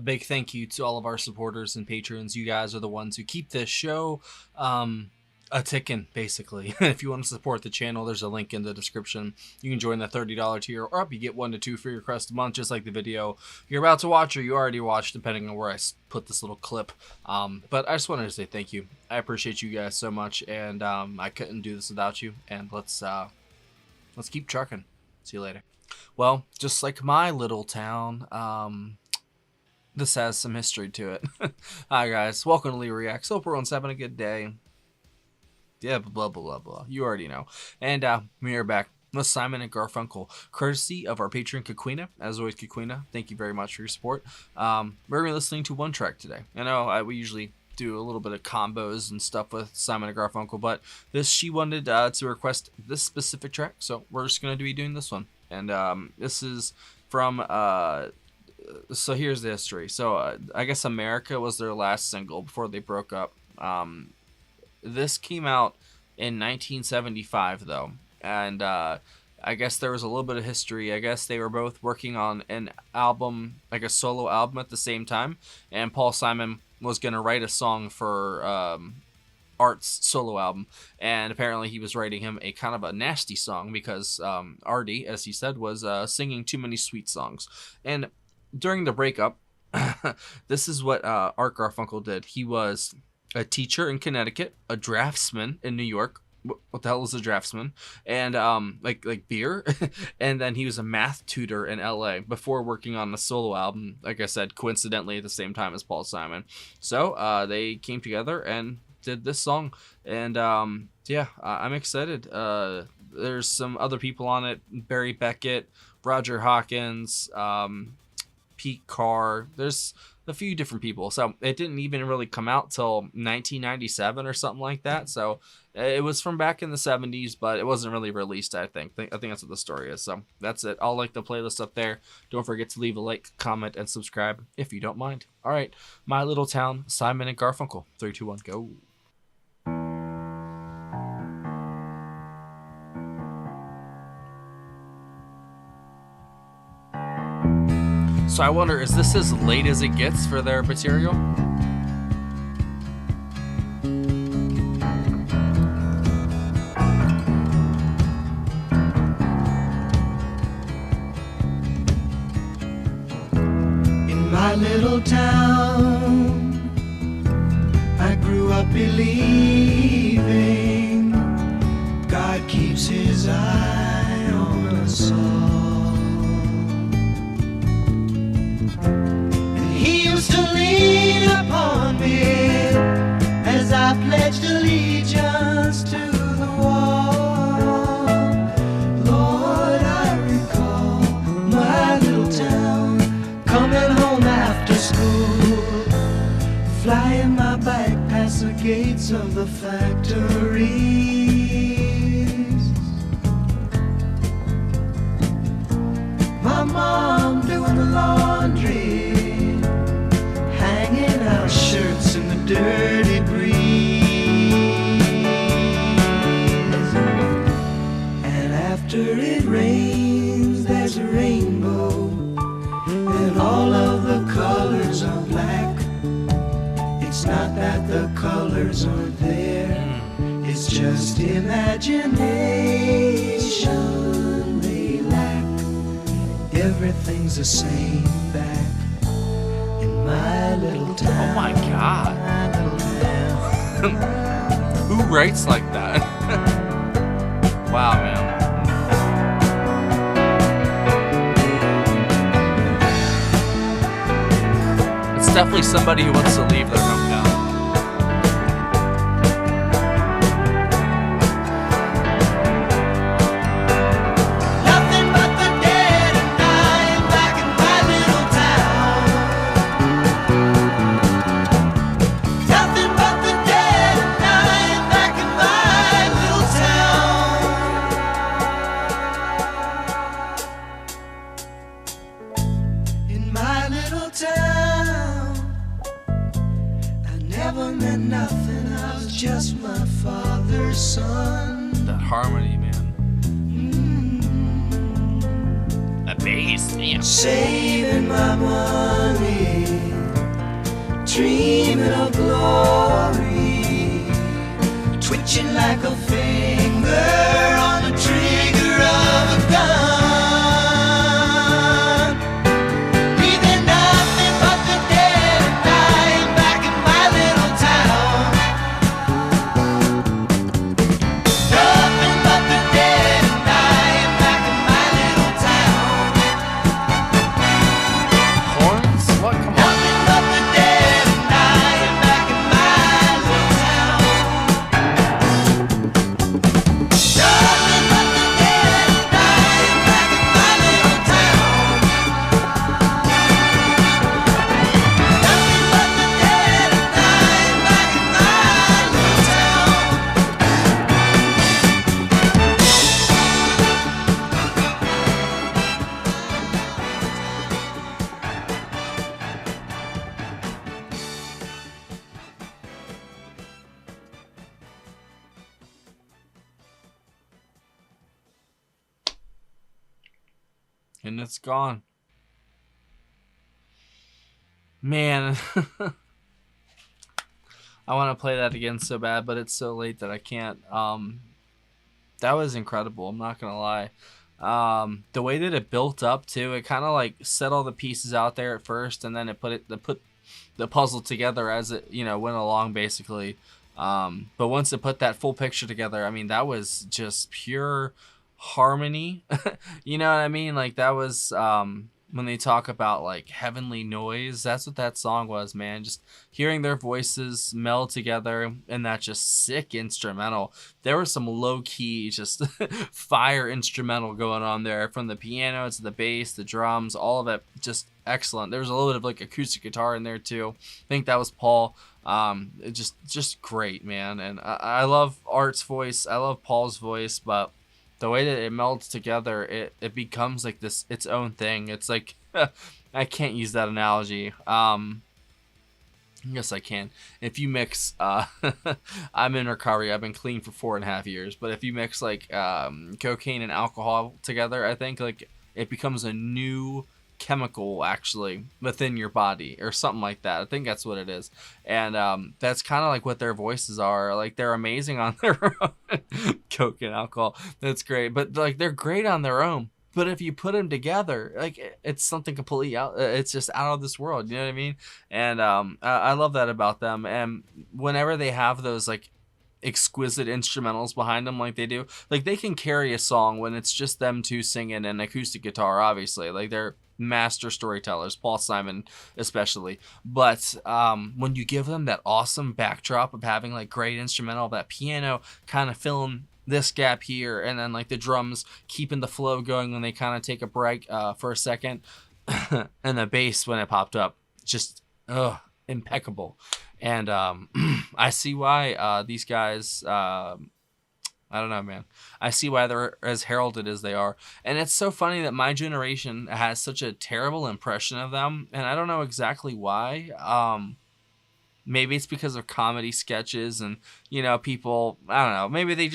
big thank you to all of our supporters and patrons. You guys are the ones who keep this show a ticking, basically. If you want to support the channel, there's a link in the description. You can join the $30 tier or up. You get 1 to 2 free requests a month, just like the video you're about to watch or you already watched, depending on where I put this little clip. But I just wanted to say thank you. I appreciate you guys so much, and I couldn't do this without you. And let's keep trucking. See you later. Well, just like my little town, this has some history to it. Hi guys, welcome to Lee Reacts. Hope everyone's having a good day. Yeah, blah, blah, blah, blah. You already know. And we are back with Simon and Garfunkel, courtesy of our patron, Coquina. As always, Coquina, thank you very much for your support. We're going to be listening to one track today. I know we usually do a little bit of combos and stuff with Simon and Garfunkel, but she wanted to request this specific track, so we're just going to be doing this one. And this is from... so here's the history. So I guess America was their last single before they broke up. This came out in 1975, though, and I guess there was a little bit of history. I guess they were both working on an album, like a solo album at the same time, and Paul Simon was going to write a song for Art's solo album, and apparently he was writing him a kind of a nasty song because Artie, as he said, was singing too many sweet songs. And during the breakup, this is what Art Garfunkel did. He was a teacher in Connecticut, a draftsman in New York. What the hell is a draftsman? And like beer. And then he was a math tutor in LA before working on the solo album, like I said, coincidentally at the same time as Paul Simon. So they came together and did this song. And yeah, I'm excited. There's some other people on it: Barry Beckett, Roger Hawkins, Pete Carr. There's a few different people. So it didn't even really come out till 1997 or something like that. So it was from back in the 70s, but it wasn't really released, I think. I think that's what the story is. So that's it. I'll link the playlist up there. Don't forget to leave a like, comment, and subscribe if you don't mind. All right. My Little Town, Simon and Garfunkel. 3, 2, 1, go. So I wonder, is this as late as it gets for their material? In my little town, I grew up believing God keeps his eye on us all. To lean upon me as I pledged allegiance to the wall. Lord, I recall my little town, coming home after school, flying my bike past the gates of the factories. My mom doing the laundry, our shirts in the dirty breeze. And after it rains, there's a rainbow, and all of the colors are black. It's not that the colors aren't there, it's just imagination they lack. Everything's the same back my little town. Oh my god. Who writes like that? Wow, man. It's definitely somebody who wants to leave their hometown. Just my father's son. That harmony, man. That bass, man. Saving my money glory, twitching like a finger on the trigger of a gun. Breathing nothing but the dead and dying back in my little town. Nothing but the dead and dying back in my little town. Horns? What? Come on. Nothing but the dead and dying back in my little town. Nothing but the dead and dying back in my little town. Nothing but the dead and dying back in my little town. And it's gone. Man. I want to play that again so bad, but it's so late that I can't. That was incredible. I'm not gonna lie. The way that it built up too, it kind of like set all the pieces out there at first, and then it put the puzzle together as it went along basically. But once it put that full picture together, I mean that was just pure harmony. You know what I mean? Like that was when they talk about like heavenly noise, that's what that song was, man. Just hearing their voices meld together and that just sick instrumental. There was some low-key just fire instrumental going on there, from the piano to the bass, the drums, all of it just excellent. There was a little bit of like acoustic guitar in there too. I think that was Paul. It just great, man. And I love Art's voice, I love Paul's voice, but the way that it melds together, it becomes like this its own thing. It's like I can't use that analogy. Yes, I can. If you mix, I'm in recovery. I've been clean for 4.5 years. But if you mix like cocaine and alcohol together, I think like it becomes a new chemical actually within your body or something like that. I think that's what it is. And that's kind of like what their voices are. Like they're amazing on their own. Coke and alcohol, that's great, but like they're great on their own, but if you put them together, like it's something completely out, it's just out of this world, you know what I mean? And I love that about them. And whenever they have those like exquisite instrumentals behind them like they do, like they can carry a song when it's just them two singing and acoustic guitar, obviously. Like they're master storytellers, Paul Simon especially. But when you give them that awesome backdrop of having like great instrumental, that piano kind of filling this gap here, and then like the drums keeping the flow going when they kind of take a break for a second, and the bass when it popped up, just impeccable. And I see why these guys, I don't know, man. I see why they're as heralded as they are. And it's so funny that my generation has such a terrible impression of them, and I don't know exactly why. Maybe it's because of comedy sketches and, people, I don't know, maybe they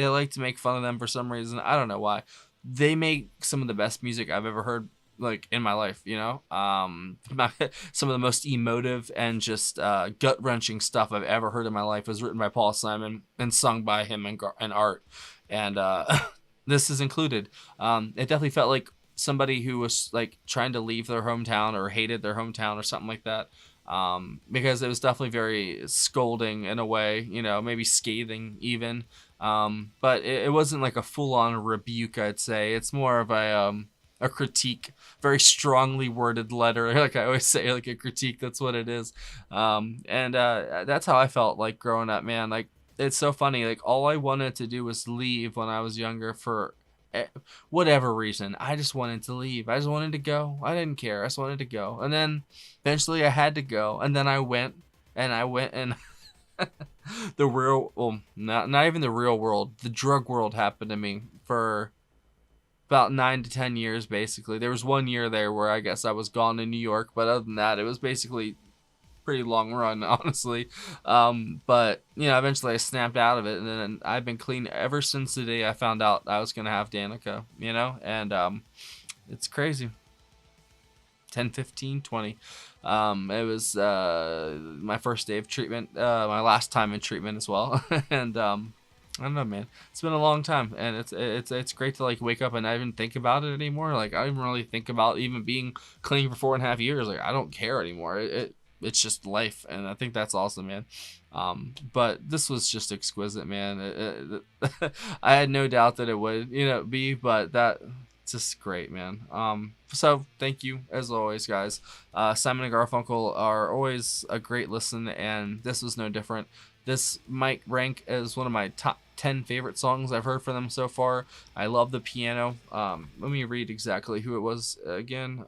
like to make fun of them for some reason. I don't know why. They make some of the best music I've ever heard, like in my life, some of the most emotive and just gut-wrenching stuff I've ever heard in my life was written by Paul Simon and sung by him and Art, and this is included. It definitely felt like somebody who was like trying to leave their hometown or hated their hometown or something like that, because it was definitely very scolding in a way, maybe scathing even, but it wasn't like a full-on rebuke, I'd say. It's more of a critique, very strongly worded letter, like I always say, like a critique. That's what it is. And that's how I felt like growing up, man. Like it's so funny, like all I wanted to do was leave when I was younger for whatever reason. I just wanted to leave. I just wanted to go. I didn't care. I just wanted to go. And then eventually I had to go, and then I went and the real, well, not even the real world, the drug world happened to me for about 9 to 10 years, basically. There was 1 year there where I guess I was gone in New York, but other than that, it was basically pretty long run, honestly. But eventually I snapped out of it, and then I've been clean ever since the day I found out I was gonna have Danica, and it's crazy. 10, 15, 20. It was my first day of treatment, my last time in treatment as well. And I don't know, man. It's been a long time, and it's great to like wake up and not even think about it anymore. Like I don't even really think about even being clean for 4.5 years. Like I don't care anymore. It's just life, and I think that's awesome, man. But this was just exquisite, man. I had no doubt that it would, be, but that just great, man. So thank you as always, guys. Simon and Garfunkel are always a great listen, and this was no different. This might rank as one of my top 10 favorite songs I've heard from them so far. I love the piano. Let me read exactly who it was again.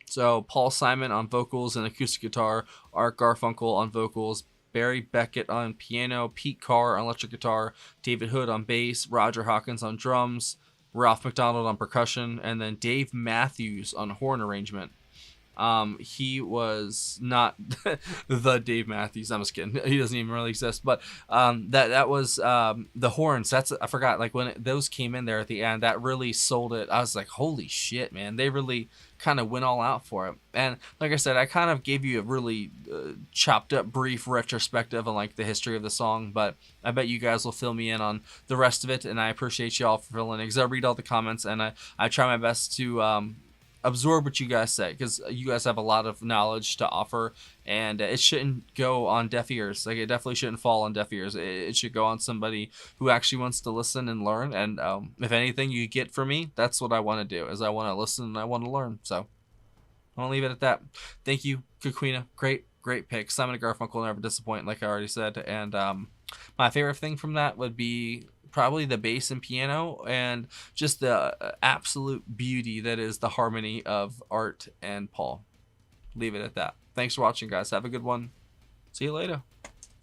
So Paul Simon on vocals and acoustic guitar, Art Garfunkel on vocals, Barry Beckett on piano, Pete Carr on electric guitar, David Hood on bass, Roger Hawkins on drums, Ralph McDonald on percussion, and then Dave Matthews on horn arrangement. He was not the Dave Matthews. I'm just kidding. He doesn't even really exist. But that was the horns. I forgot. Like when those came in there at the end, that really sold it. I was like, holy shit, man! They really kind of went all out for it. And like I said, I kind of gave you a really chopped up, brief retrospective on like the history of the song. But I bet you guys will fill me in on the rest of it, and I appreciate y'all for filling in because I read all the comments and I try my best to absorb what you guys say because you guys have a lot of knowledge to offer, and it shouldn't go on deaf ears. Like it definitely shouldn't fall on deaf ears. It should go on somebody who actually wants to listen and learn. And if anything you get from me, that's what I want to do. Is I want to listen and I want to learn. So I'll leave it at that. Thank you, Coquina. Great pick. Simon and Garfunkel never disappoint, like I already said. And my favorite thing from that would be probably the bass and piano and just the absolute beauty that is the harmony of Art and Paul. Leave it at that. Thanks for watching, guys. Have a good one. See you later.